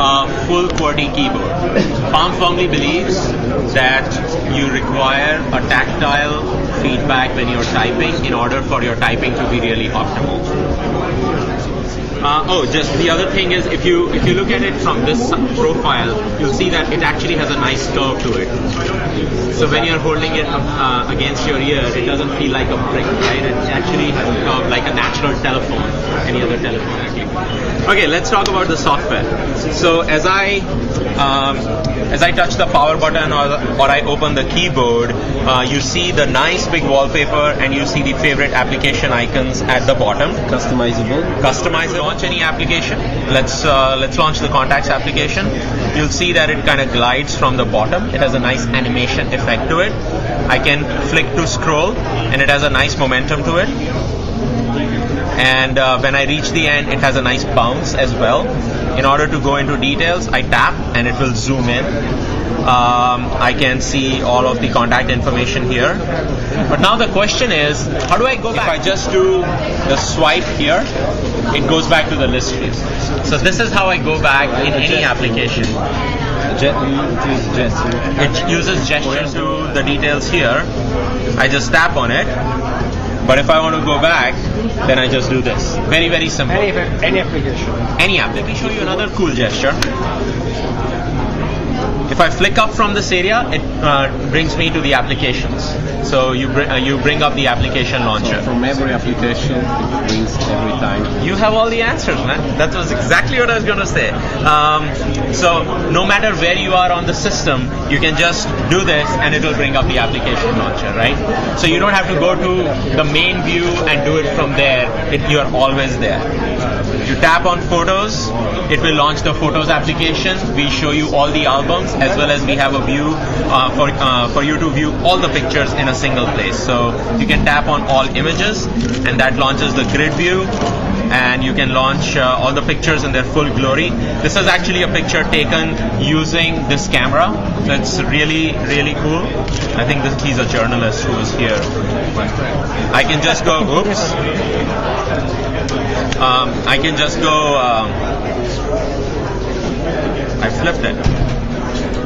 a full QWERTY keyboard. Palm firmly believes that you require a tactile feedback when you're typing in order for your typing to be really optimal. Just the other thing is, if you look at it from this profile, you'll see that it actually has a nice curve to it. So when you're holding it against your ear, it doesn't feel like a brick, right? It actually has a curve like a natural telephone, any other telephone actually. Okay, let's talk about the software. So as I touch the power button or I open the keyboard, you see the nice big wallpaper and you see the favorite application icons at the bottom. Customizable. Launch any application. Let's launch the contacts application. You'll see that it kind of glides from the bottom. It has a nice animation effect to it. I can flick to scroll and it has a nice momentum to it. And when I reach the end, it has a nice bounce as well. In order to go into details, I tap and it will zoom in. I can see all of the contact information here. But now the question is, how do I go back? If I just do the swipe here, it goes back to the list view. So this is how I go back in any application. It uses gesture to the details here. I just tap on it. But if I want to go back, then I just do this. Very, very simple. Any application. Any app. Let me show you another cool gesture. If I flick up from this area, it brings me to the applications. So you bring up the application launcher. So from every application, it brings every time. You have all the answers, man. That was exactly what I was going to say. So no matter where you are on the system, you can just do this and it will bring up the application launcher, right? So you don't have to go to the main view and do it from there. You are always there. You tap on photos, it will launch the photos application. We show you all the albums, as well as we have a view for you to view all the pictures in a single place. So you can tap on all images and that launches the grid view, and you can launch all the pictures in their full glory. This is actually a picture taken using this camera. So it's really, really cool. I think he's a journalist who is here. I can just go, oops. I can just go, I flipped it.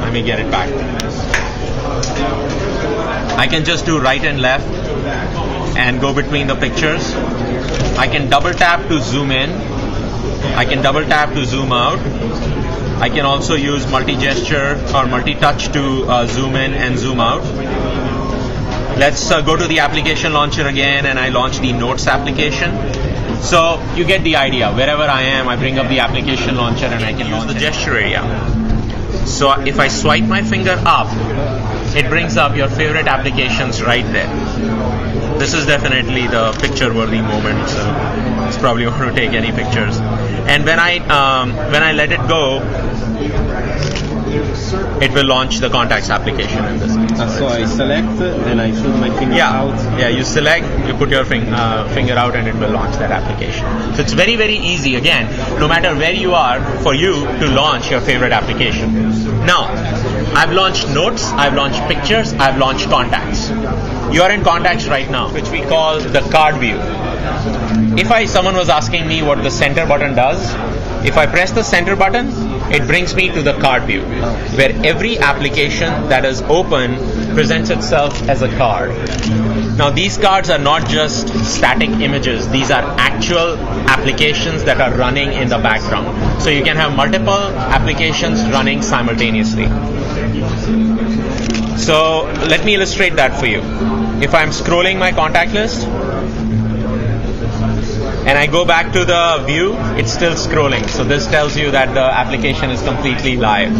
Let me get it back. I can just do right and left and go between the pictures. I can double tap to zoom in. I can double tap to zoom out. I can also use multi-gesture or multi-touch to zoom in and zoom out. Let's go to the application launcher again, and I launch the Notes application. So you get the idea. Wherever I am, I bring up the application launcher and I can use the gesture area. So if I swipe my finger up, it brings up your favorite applications right there. This is definitely the picture-worthy moment, so it's probably going to take any pictures. And when I let it go, it will launch the contacts application in this case. So I select and I put my finger out. Yeah, you select, you put your finger out, and it will launch that application. So it's very, very easy, again, no matter where you are, for you to launch your favorite application. Now, I've launched Notes, I've launched Pictures, I've launched Contacts. You are in Contacts right now, which we call the card view. If someone was asking me what the center button does, if I press the center button, it brings me to the card view, where every application that is open presents itself as a card. Now these cards are not just static images, these are actual applications that are running in the background. So you can have multiple applications running simultaneously. So let me illustrate that for you. If I'm scrolling my contact list, and I go back to the view, it's still scrolling. So this tells you that the application is completely live.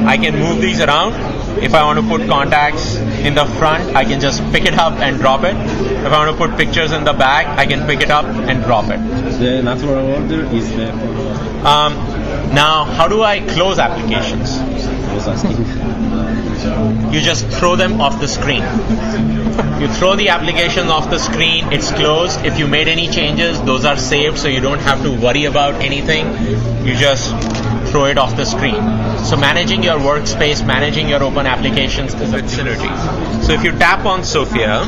I can move these around. If I want to put contacts in the front, I can just pick it up and drop it. If I want to put pictures in the back, I can pick it up and drop it. The natural order is there. Now, how do I close applications? I was asking. You just throw them off the screen. You throw the application off the screen, it's closed. If you made any changes, those are saved, so you don't have to worry about anything. You just throw it off the screen. So managing your workspace, managing your open applications is with Synergy. So if you tap on Sophia,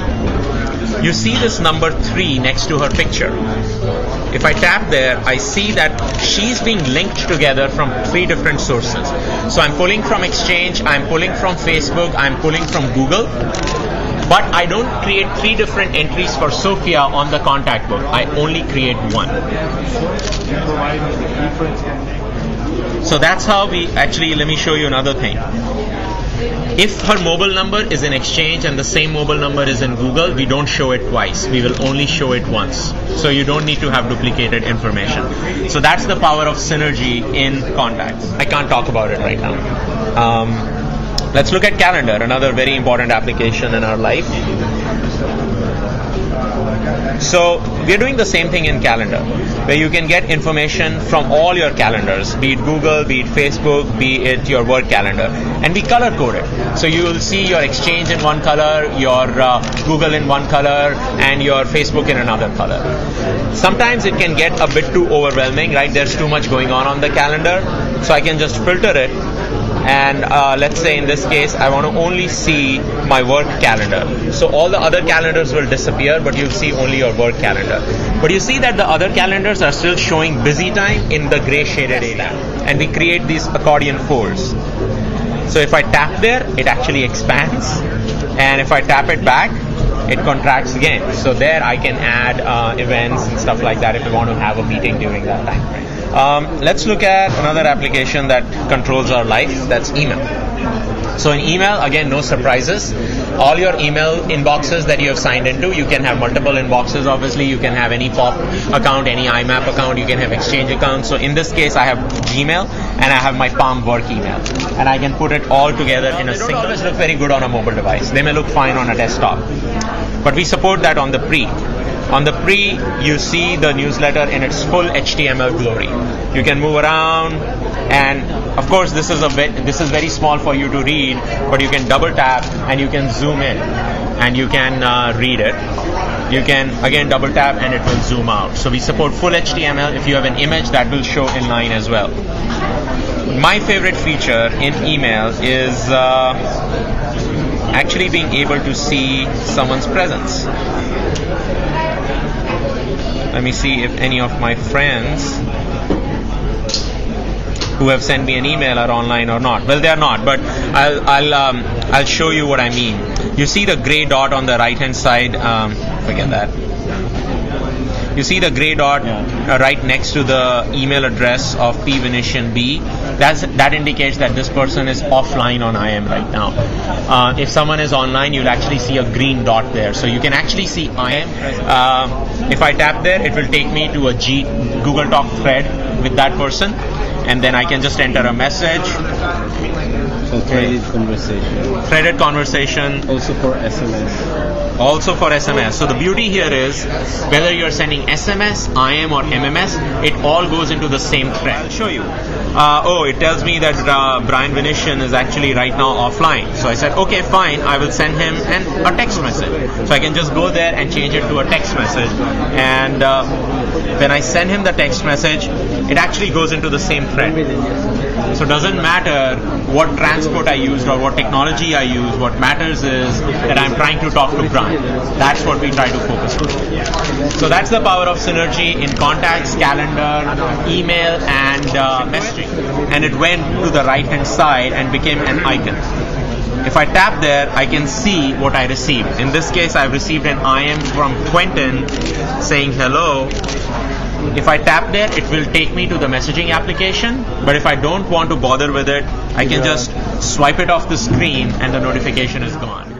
you see this number 3 next to her picture. if I tap there, I see that she's being linked together from 3 different sources. So I'm pulling from Exchange, I'm pulling from Facebook, I'm pulling from Google. But I don't create 3 different entries for Sophia on the contact book. I only create one. So that's how we actually, let me show you another thing. If her mobile number is in Exchange and the same mobile number is in Google, we don't show it twice. We will only show it once. So you don't need to have duplicated information. So that's the power of synergy in contacts. I can't talk about it right now. Let's look at calendar, another very important application in our life. So we're doing the same thing in calendar, where you can get information from all your calendars, be it Google, be it Facebook, be it your work calendar, and we color code it. So you will see your Exchange in one color, your Google in one color, and your Facebook in another color. Sometimes it can get a bit too overwhelming, right? There's too much going on the calendar, so I can just filter it. And let's say in this case I want to only see my work calendar. So all the other calendars will disappear, but you'll see only your work calendar. But you see that the other calendars are still showing busy time in the gray shaded area. And we create these accordion folds. So if I tap there, it actually expands. And if I tap it back, it contracts again. So there I can add events and stuff like that if I want to have a meeting during that time. Let's look at another application that controls our life. That's email. So in email, again, no surprises. All your email inboxes that you have signed into, you can have multiple inboxes. Obviously, you can have any POP account, any IMAP account, you can have Exchange account. So in this case, I have Gmail and I have my Palm work email, and I can put it all together in a single. They don't always look very good on a mobile device. They may look fine on a desktop, but we support that on the pre. On the pre, you see the newsletter in its full HTML glory. You can move around, and of course this is very small for you to read, but you can double tap and you can zoom in and you can read it. You can again double tap and it will zoom out. So we support full HTML. If you have an image, that will show inline as well. My favorite feature in email is actually being able to see someone's presence. Let me see if any of my friends who have sent me an email are online or not. Well, they are not, but I'll show you what I mean. You see the gray dot on the right hand side. Forget that. You see the gray dot right next to the email address of P. Venetian B. That indicates that this person is offline on IM right now. If someone is online, you'll actually see a green dot there. So you can actually see IM. If I tap there, it will take me to a Google Talk thread with that person, and then I can just enter a message. So threaded conversation. Threaded conversation. Also for SMS. Also for SMS. So the beauty here is whether you're sending SMS, IM or MMS, it all goes into the same thread. I'll show you. It tells me that Brian Venetian is actually right now offline. So I said, okay, fine, I will send him a text message. So I can just go there and change it to a text message. And when I send him the text message, it actually goes into the same thread. So it doesn't matter what transport I used or what technology I use. What matters is that I'm trying to talk to Brian. That's what we try to focus on. So that's the power of synergy in contacts, calendar, email, and messaging. And it went to the right hand side and became an icon. If I tap there, I can see what I received. In this case, I've received an IM from Quentin saying hello. If I tap there, it will take me to the messaging application. But if I don't want to bother with it, I can just swipe it off the screen and the notification is gone.